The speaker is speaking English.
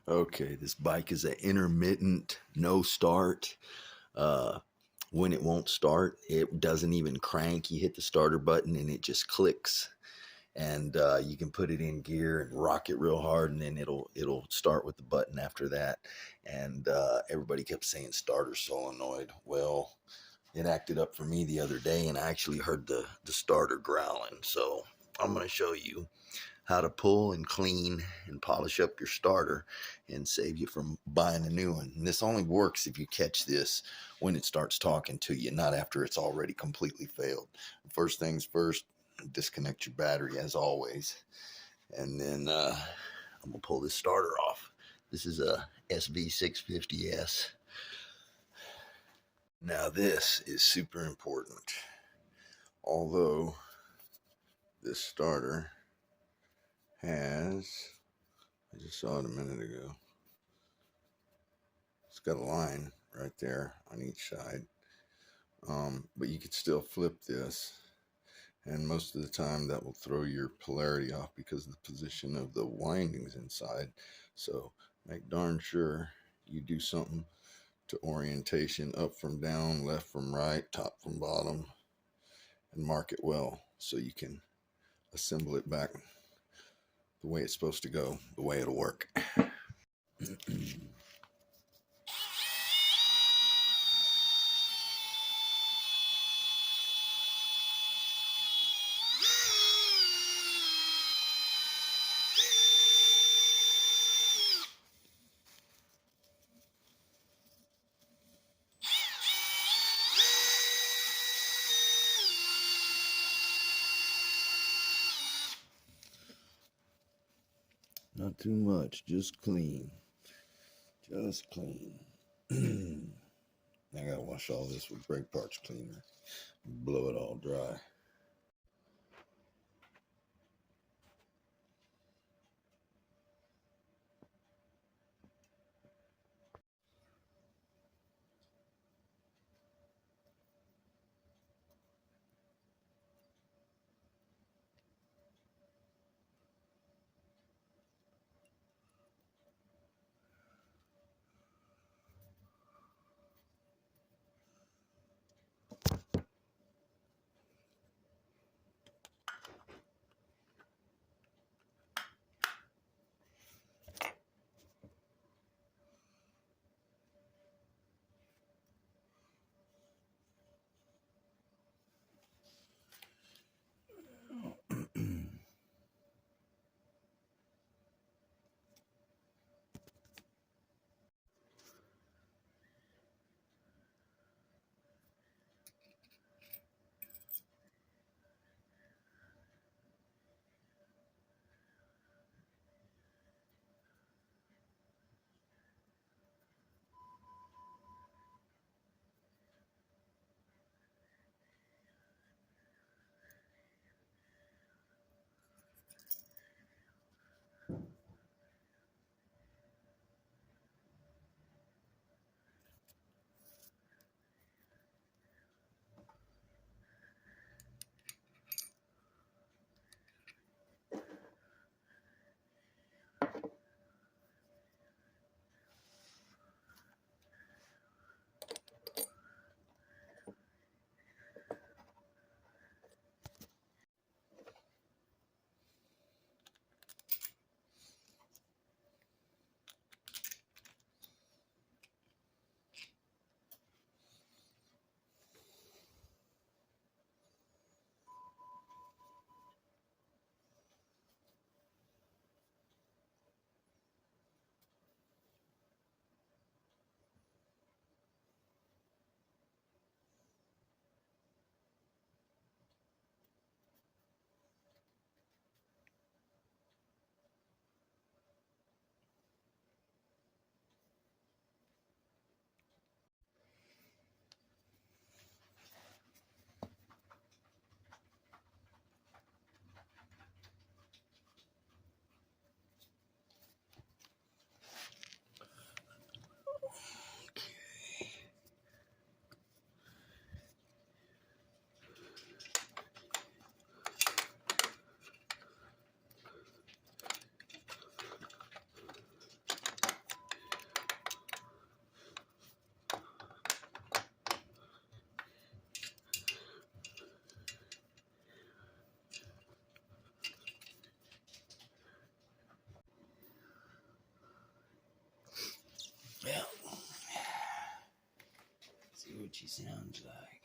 Okay, this bike is an intermittent no start. Uh, when it won't start, it doesn't even crank. You hit the starter button and it just clicks. And you can put it in gear and rock it real hard, and then it'll start with the button after that. And everybody kept saying starter solenoid. Well, it acted up for me the other day, and I actually heard the starter growling. So I'm going to show you how to pull and clean and polish up your starter and save you from buying a new one. And this only works if you catch this when it starts talking to you, not after it's already completely failed. First things first, disconnect your battery as always. And then I'm gonna pull this starter off. This is a SV650S. Now this is super important. Although this starter has, I just saw it a minute ago, it's got a line right there on each side. But you could still flip this, and most of the time that will throw your polarity off because of the position of the windings inside. So make darn sure you do something to orientation, up from down, left from right, top from bottom, and mark it well so you can assemble it back the way it's supposed to go, the way it'll work. Not too much, just clean. Just clean. I gotta wash all this with brake parts cleaner. Blow it all dry. she sounds like.